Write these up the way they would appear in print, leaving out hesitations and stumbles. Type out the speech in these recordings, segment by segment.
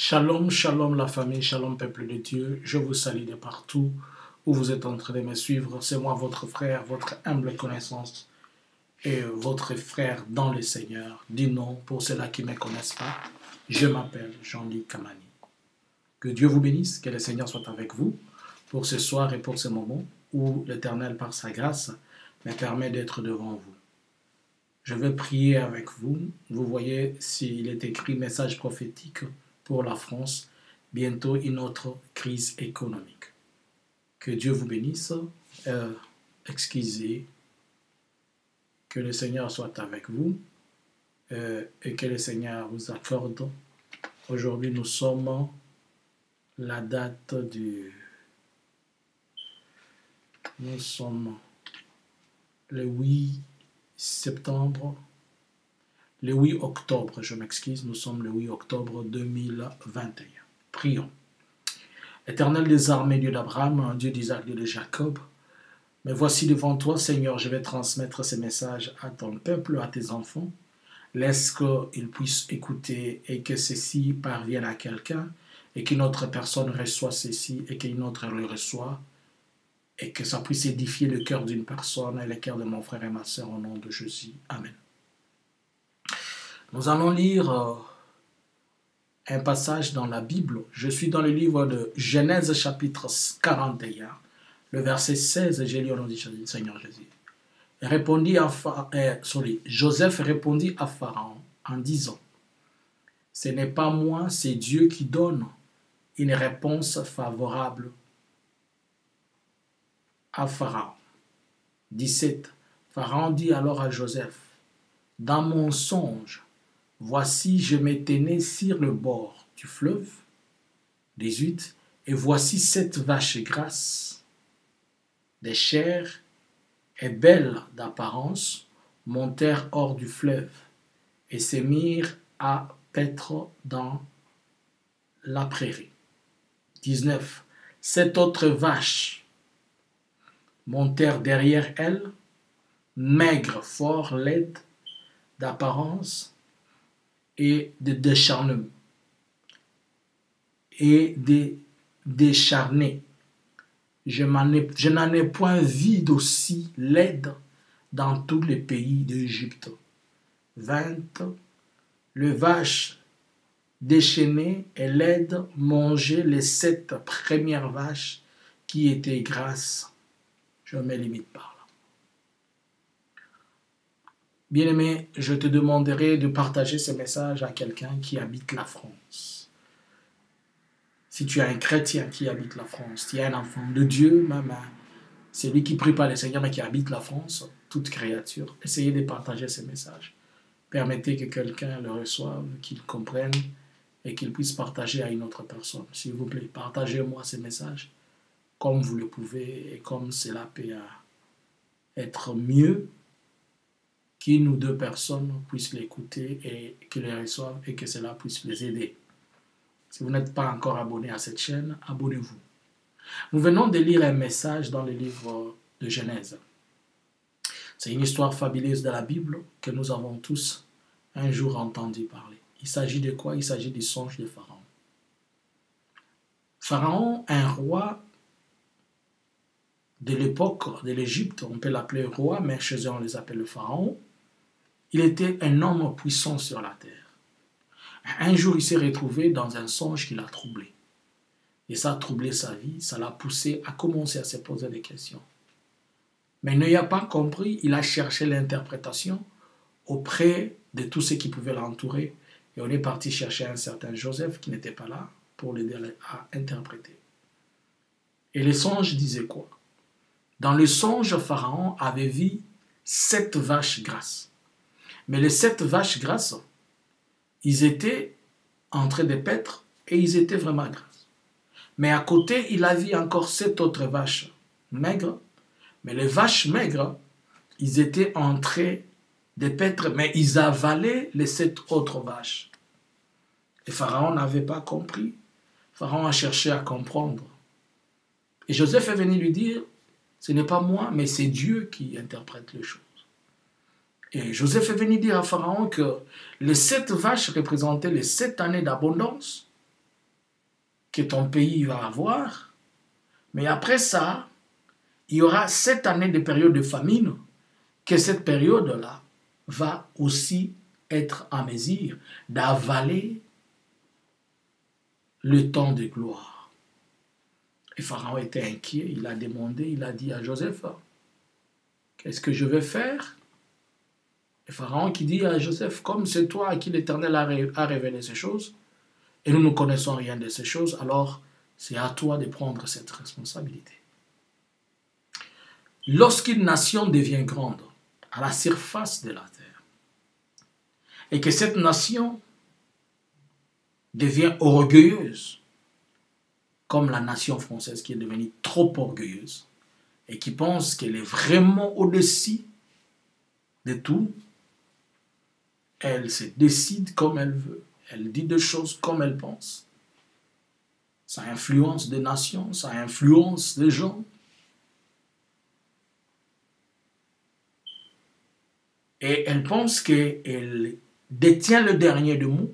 Shalom, shalom la famille, shalom peuple de Dieu. Je vous salue de partout où vous êtes en train de me suivre. C'est moi votre frère, votre humble connaissance et votre frère dans le Seigneur. Dis non pour ceux-là qui ne me connaissent pas. Je m'appelle Jean-Louis Kamani. Que Dieu vous bénisse, que le Seigneur soit avec vous pour ce soir et pour ce moment où l'Éternel par sa grâce me permet d'être devant vous. Je vais prier avec vous. Vous voyez s'il est écrit message prophétique pour la France, bientôt une autre crise économique. Que Dieu vous bénisse. Excusez. Que le Seigneur soit avec vous et que le Seigneur vous accorde. Aujourd'hui, nous sommes la date du... Nous sommes le 8 septembre. Le 8 octobre, je m'excuse, nous sommes le 8 octobre 2021. Prions. Éternel des armées, Dieu d'Abraham, Dieu d'Isaac, Dieu de Jacob, mais voici devant toi, Seigneur, je vais transmettre ces messages à ton peuple, à tes enfants. Laisse qu'ils puissent écouter et que ceci parvienne à quelqu'un et qu'une autre personne reçoive ceci et qu'une autre le reçoive et que ça puisse édifier le cœur d'une personne et le cœur de mon frère et ma soeur au nom de Jésus. Amen. Nous allons lire un passage dans la Bible. Je suis dans le livre de Genèse chapitre 41, le verset 16, j'ai lu au nom du Seigneur Jésus. Joseph répondit à Pharaon en disant, « Ce n'est pas moi, c'est Dieu qui donne une réponse favorable à Pharaon. » 17. Pharaon dit alors à Joseph, « Dans mon songe, voici, je me tenais sur le bord du fleuve. » 18. Et voici 7 vaches grasses, des chairs et belles d'apparence, montèrent hors du fleuve et se mirent à paître dans la prairie. 19. 7 autres vaches montèrent derrière elles, maigres, fort laides d'apparence, et de décharnement et de décharné. Je n'en ai point vu d'aussi laide dans tous les pays d'Égypte. 20. Les vaches déchaînées et laides mangeaient les 7 premières vaches qui étaient grasses. Je me limite par là. Bien-aimé, je te demanderai de partager ce message à quelqu'un qui habite la France. Si tu es un chrétien qui habite la France, tu es un enfant de Dieu, même celui qui prie par le Seigneur mais qui habite la France, toute créature, essayez de partager ce message. Permettez que quelqu'un le reçoive, qu'il comprenne et qu'il puisse partager à une autre personne. S'il vous plaît, partagez-moi ce message comme vous le pouvez et comme cela peut être mieux qu'une ou 2 personnes puissent l'écouter et qu'ils les reçoivent et que cela puisse les aider. Si vous n'êtes pas encore abonné à cette chaîne, abonnez-vous. Nous venons de lire un message dans le livre de Genèse. C'est une histoire fabuleuse de la Bible que nous avons tous un jour entendu parler. Il s'agit de quoi? Il s'agit du songe de Pharaon. Pharaon, un roi de l'époque de l'Égypte, on peut l'appeler roi, mais chez eux on les appelle le Pharaon. Il était un homme puissant sur la terre. Un jour, il s'est retrouvé dans un songe qui l'a troublé. Et ça a troublé sa vie, ça l'a poussé à commencer à se poser des questions. Mais il n'a pas compris, il a cherché l'interprétation auprès de tous ceux qui pouvaient l'entourer. Et on est parti chercher un certain Joseph qui n'était pas là pour l'aider à interpréter. Et le songe disait quoi? Dans le songe, Pharaon avait vu 7 vaches grasses. Mais les 7 vaches grasses, ils étaient en train de paître et ils étaient vraiment grasses. Mais à côté, il a vu encore 7 autres vaches maigres. Mais les vaches maigres, ils étaient en train de paître, mais ils avalaient les 7 autres vaches. Et Pharaon n'avait pas compris. Pharaon a cherché à comprendre. Et Joseph est venu lui dire, ce n'est pas moi, mais c'est Dieu qui interprète les choses. Et Joseph est venu dire à Pharaon que les 7 vaches représentaient les 7 années d'abondance que ton pays va avoir, mais après ça, il y aura 7 années de période de famine, que cette période-là va aussi être en mesure d'avaler le temps de gloire. Et Pharaon était inquiet, il a demandé, il a dit à Joseph, qu'est-ce que je vais faire? Et Pharaon qui dit à Joseph, comme c'est toi à qui l'Éternel a révélé ces choses, et nous ne connaissons rien de ces choses, alors c'est à toi de prendre cette responsabilité. Lorsqu'une nation devient grande à la surface de la terre, et que cette nation devient orgueilleuse, comme la nation française qui est devenue trop orgueilleuse, et qui pense qu'elle est vraiment au-dessus de tout, elle se décide comme elle veut, elle dit des choses comme elle pense. Ça influence des nations, ça influence des gens. Et elle pense qu'elle détient le dernier des mots,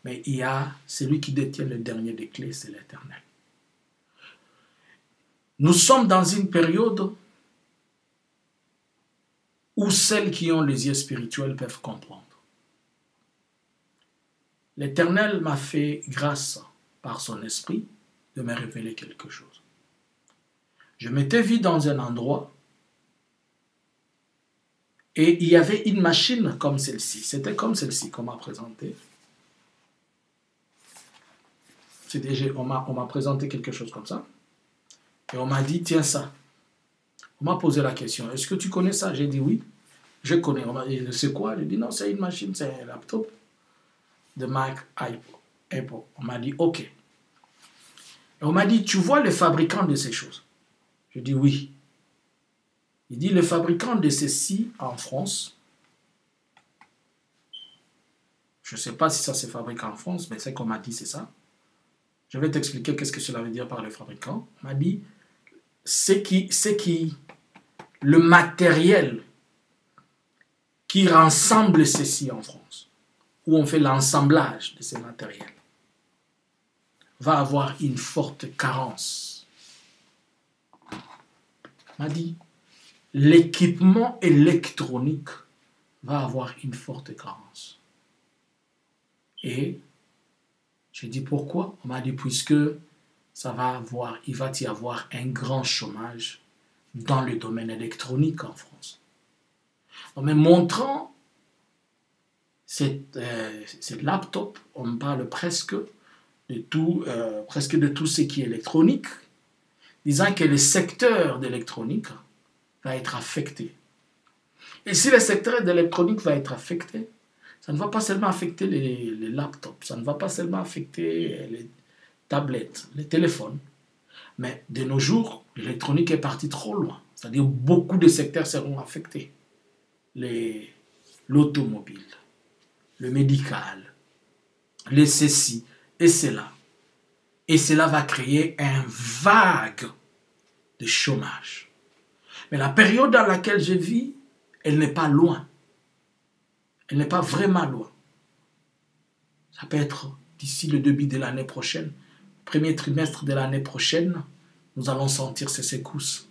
mais il y a celui qui détient le dernier des clés, c'est l'Éternel. Nous sommes dans une période où celles qui ont les yeux spirituels peuvent comprendre. L'Éternel m'a fait grâce par son esprit de me révéler quelque chose. Je m'étais vu dans un endroit et il y avait une machine comme celle-ci. C'était comme celle-ci qu'on m'a présenté. On m'a présenté quelque chose comme ça. Et on m'a dit, tiens ça. On m'a posé la question, est-ce que tu connais ça? J'ai dit oui, je connais. On m'a dit, c'est quoi? J'ai dit non, c'est une machine, c'est un laptop de Mac Apple. On m'a dit, ok. Et on m'a dit, tu vois le fabricant de ces choses? Je dis oui. Il dit, le fabricant de ceci en France, je ne sais pas si ça se fabrique en France, mais c'est qu'on m'a dit, c'est ça. Je vais t'expliquer qu'est-ce que cela veut dire par le fabricant. On m'a dit, le matériel qui rassemble ceci en France, où on fait l'assemblage de ces matériels, va avoir une forte carence. On m'a dit, l'équipement électronique va avoir une forte carence. Et j'ai dit pourquoi? On m'a dit puisque il va y avoir un grand chômage dans le domaine électronique en France. En me montrant cette laptop, on me parle presque de tout ce qui est électronique, disant que le secteur d'électronique va être affecté. Et si le secteur d'électronique va être affecté, ça ne va pas seulement affecter les laptops, ça ne va pas seulement affecter les tablettes, les téléphones, mais de nos jours, l'électronique est partie trop loin. C'est-à-dire beaucoup de secteurs seront affectés. L'automobile, le médical, les ceci et cela. Et cela va créer un vague de chômage. Mais la période dans laquelle je vis, elle n'est pas loin. Elle n'est pas vraiment loin. Ça peut être d'ici le début de l'année prochaine, premier trimestre de l'année prochaine, nous allons sentir ces secousses.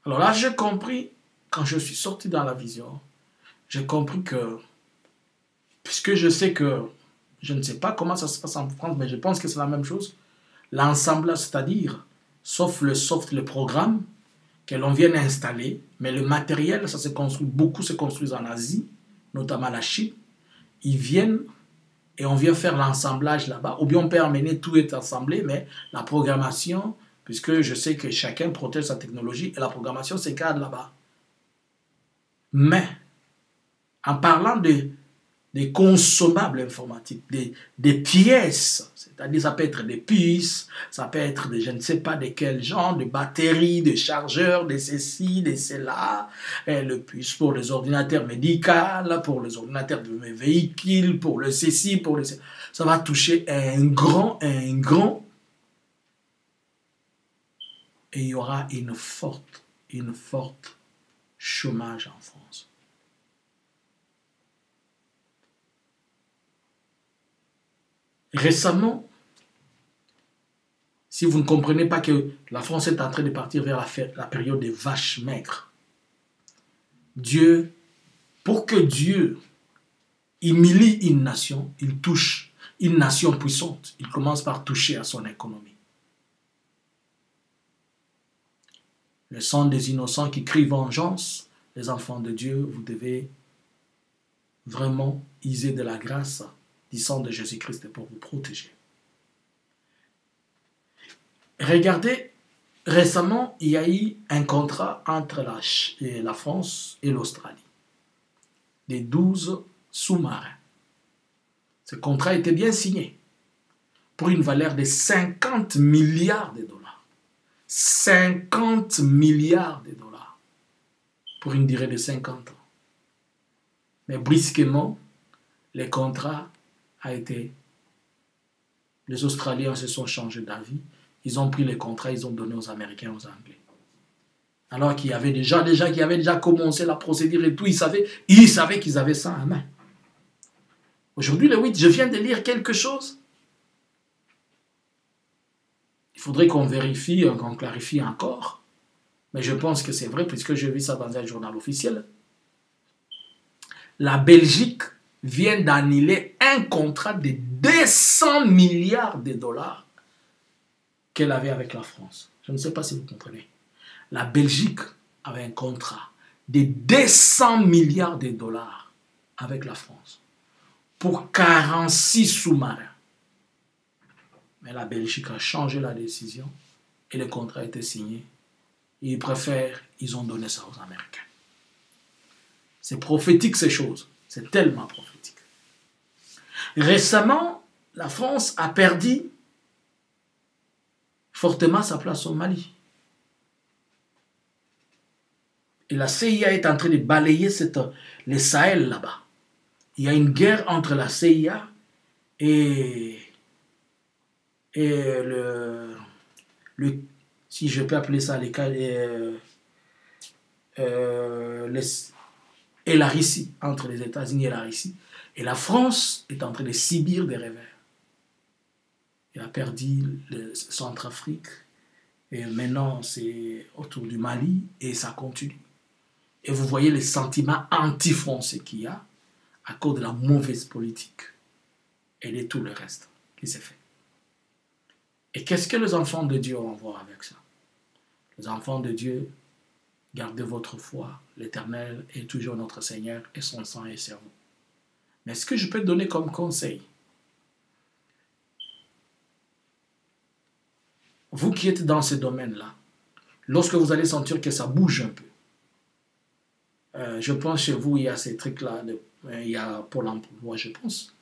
Alors là, j'ai compris, quand je suis sorti dans la vision, j'ai compris que, puisque je sais que, je ne sais pas comment ça se passe en France, mais je pense que c'est la même chose, l'ensemblage, c'est-à-dire, sauf le programme que l'on vient installer, mais le matériel, ça se construit, beaucoup se construisent en Asie, notamment la Chine. Ils viennent et on vient faire l'assemblage là-bas, ou bien on peut amener tout est assemblé, mais la programmation, puisque je sais que chacun protège sa technologie, et la programmation se garde là-bas. Mais, en parlant des consommables informatiques, des pièces, c'est-à-dire ça peut être des puces, ça peut être je ne sais pas de quel genre, de batteries, de chargeurs, de ceci, de cela, et le puce pour les ordinateurs médicaux, pour les ordinateurs de mes véhicules, pour le ceci, pour le ceci. Ça va toucher un grand, et il y aura une forte chômage en France. Récemment, si vous ne comprenez pas que la France est en train de partir vers la période des vaches maigres, pour que Dieu humilie une nation, il touche une nation puissante. Il commence par toucher à son économie. Le sang des innocents qui crient vengeance, les enfants de Dieu, vous devez vraiment user de la grâce du sang de Jésus-Christ pour vous protéger. Regardez, récemment, il y a eu un contrat entre la France et l'Australie. Des 12 sous-marins. Ce contrat était bien signé pour une valeur de 50 milliards de dollars. 50 milliards de dollars pour une durée de 50 ans. Mais brusquement, le contrat a été... Les Australiens se sont changés d'avis. Ils ont pris les contrats, ils ont donné aux Américains, aux Anglais. Alors qu'il y avait des gens qui avaient déjà commencé la procédure et tout, ils savaient qu'ils avaient ça en main. Aujourd'hui, le 8, je viens de lire quelque chose. Il faudrait qu'on vérifie, qu'on clarifie encore. Mais je pense que c'est vrai, puisque j'ai vu ça dans un journal officiel. La Belgique vient d'annuler un contrat de 200 milliards de dollars qu'elle avait avec la France. Je ne sais pas si vous comprenez. La Belgique avait un contrat de 200 milliards de dollars avec la France pour 46 sous-marins. Mais la Belgique a changé la décision et le contrat a été signé. Ils ont donné ça aux Américains. C'est prophétique ces choses. C'est tellement prophétique. Récemment, la France a perdu fortement sa place au Mali. Et la CIA est en train de balayer les Sahel là-bas. Il y a une guerre entre la CIA et si je peux appeler ça et la Russie, entre les États-Unis et la Russie. Et la France est en train de subir des revers. Elle a perdu le Centrafrique et maintenant c'est autour du Mali et ça continue. Et vous voyez les sentiments anti-français qu'il y a à cause de la mauvaise politique et de tout le reste qui s'est fait. Et qu'est-ce que les enfants de Dieu ont à voir avec ça? Les enfants de Dieu, gardez votre foi. L'Éternel est toujours notre Seigneur et son sang est sur vous. Mais ce que je peux donner comme conseil, vous qui êtes dans ce domaine-là, lorsque vous allez sentir que ça bouge un peu, je pense chez vous, il y a ces trucs-là, il y a Pôle emploi, je pense.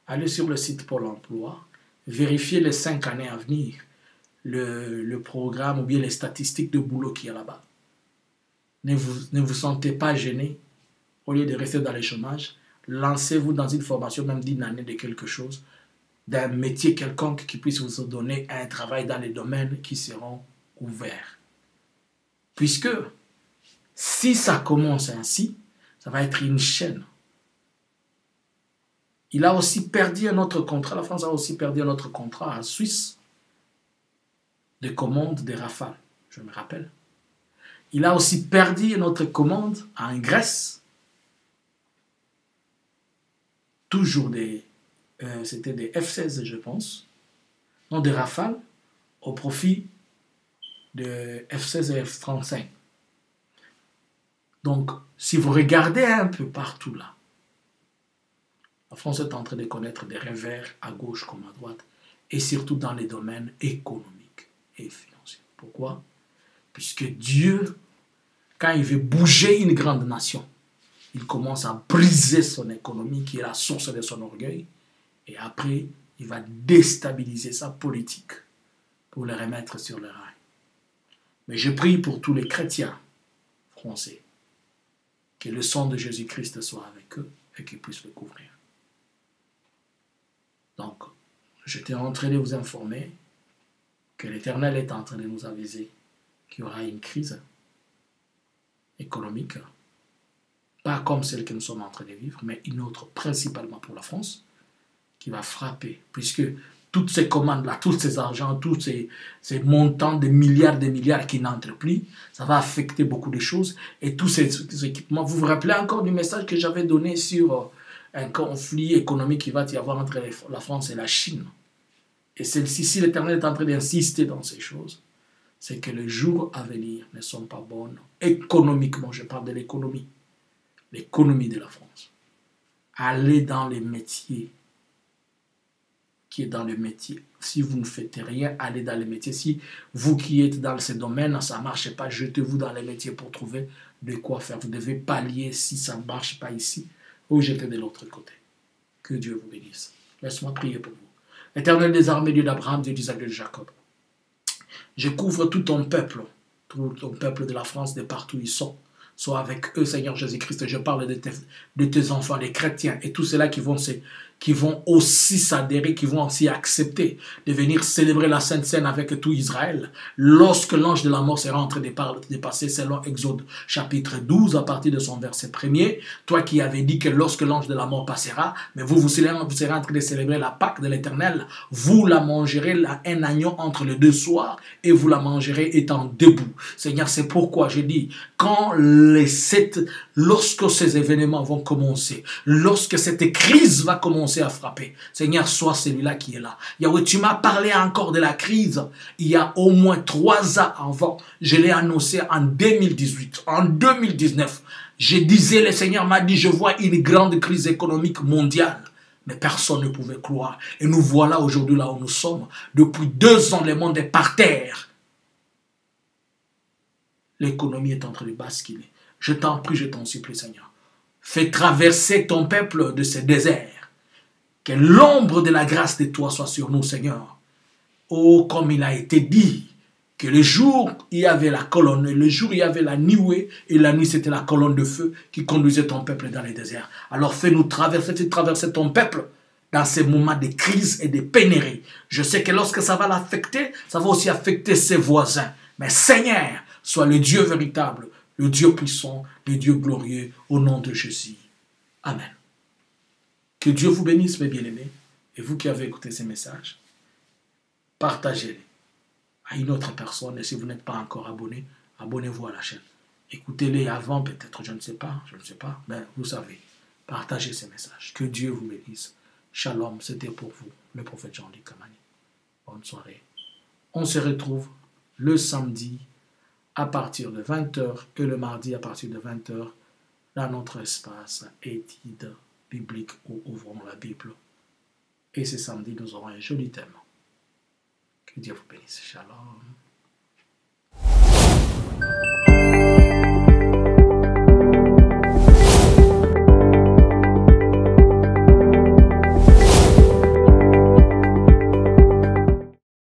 Allez sur le site Pôle emploi, vérifiez les 5 années à venir, le programme ou bien les statistiques de boulot qu'il y a là-bas. Ne vous sentez pas gêné. Au lieu de rester dans le chômage, lancez-vous dans une formation même d'une année de quelque chose, d'un métier quelconque qui puisse vous donner un travail dans les domaines qui seront ouverts. Puisque si ça commence ainsi, ça va être une chaîne. Il a aussi perdu un autre contrat, la France a aussi perdu un autre contrat en Suisse de commande des Rafales, je me rappelle. Il a aussi perdu une autre commande en Grèce, toujours c'était des F-16 je pense, non des Rafales, au profit de F-16 et F-35. Donc, si vous regardez un peu partout là, la France est en train de connaître des revers à gauche comme à droite, et surtout dans les domaines économiques et financiers. Pourquoi? Puisque Dieu, quand il veut bouger une grande nation, il commence à briser son économie qui est la source de son orgueil, et après, il va déstabiliser sa politique pour le remettre sur le rail. Mais je prie pour tous les chrétiens français, que le sang de Jésus-Christ soit avec eux et qu'ils puissent le couvrir. Donc, j'étais en train de vous informer que l'Éternel est en train de nous aviser qu'il y aura une crise économique, pas comme celle que nous sommes en train de vivre, mais une autre principalement pour la France, qui va frapper, puisque toutes ces commandes-là, tous ces argents, tous ces montants de milliards qui n'entrent plus, ça va affecter beaucoup de choses. Et tous ces équipements, vous vous rappelez encore du message que j'avais donné sur un conflit économique qui va y avoir entre la France et la Chine. Et celle-ci, si l'Éternel est en train d'insister dans ces choses, c'est que les jours à venir ne sont pas bonnes. Économiquement, je parle de l'économie de la France. Allez dans les métiers qui est dans le métier. Si vous ne faites rien, allez dans les métiers. Si vous qui êtes dans ces domaines, ça ne marche pas, jetez-vous dans les métiers pour trouver de quoi faire. Vous devez pallier si ça ne marche pas ici, ou jetez de l'autre côté. Que Dieu vous bénisse. Laisse-moi prier pour vous. Éternel des armées, Dieu d'Abraham, Dieu d'Isaac, Dieu de Jacob. Je couvre tout ton peuple de la France, de partout où ils sont. Sois avec eux, Seigneur Jésus-Christ. Je parle de tes enfants, les chrétiens, et tous ceux-là qui vont aussi s'adhérer, qui vont aussi accepter de venir célébrer la Sainte Seine avec tout Israël. Lorsque l'ange de la mort sera en train de passer, selon Exode chapitre 12, à partir de son verset 1er, toi qui avais dit que lorsque l'ange de la mort passera, mais vous serez en train de célébrer la Pâque de l'Éternel, vous la mangerez, un agneau entre les deux soirs, et vous la mangerez étant debout. Seigneur, c'est pourquoi je dis, lorsque ces événements vont commencer, lorsque cette crise va commencer à frapper, Seigneur, sois celui-là qui est là. Yahweh, tu m'as parlé encore de la crise il y a au moins 3 ans avant. Je l'ai annoncé en 2018, en 2019. Je disais, le Seigneur m'a dit, je vois une grande crise économique mondiale. Mais personne ne pouvait croire. Et nous voilà aujourd'hui là où nous sommes. Depuis 2 ans, le monde est par terre. L'économie est en train de basculer. Je t'en prie, je t'en supplie, Seigneur. Fais traverser ton peuple de ce désert. Que l'ombre de la grâce de toi soit sur nous, Seigneur. Oh, comme il a été dit, que le jour, il y avait la colonne, le jour, il y avait la nuée, et la nuit, c'était la colonne de feu qui conduisait ton peuple dans les déserts. Alors fais-nous traverser ton peuple dans ces moments de crise et de pénurie. Je sais que lorsque ça va l'affecter, ça va aussi affecter ses voisins. Mais Seigneur, sois le Dieu véritable, le Dieu puissant, le Dieu glorieux, au nom de Jésus. Amen. Que Dieu vous bénisse, mes bien-aimés, et vous qui avez écouté ces messages, partagez-les à une autre personne, et si vous n'êtes pas encore abonné, abonnez-vous à la chaîne. Écoutez-les avant, peut-être, je ne sais pas, mais vous savez, partagez ces messages. Que Dieu vous bénisse. Shalom, c'était pour vous, le prophète Jean-Luc Kamani. Bonne soirée. On se retrouve le samedi à partir de 20h et le mardi à partir de 20h dans notre espace étude biblique où ouvrons la Bible. Et ce samedi, nous aurons un joli thème. Que Dieu vous bénisse. Shalom.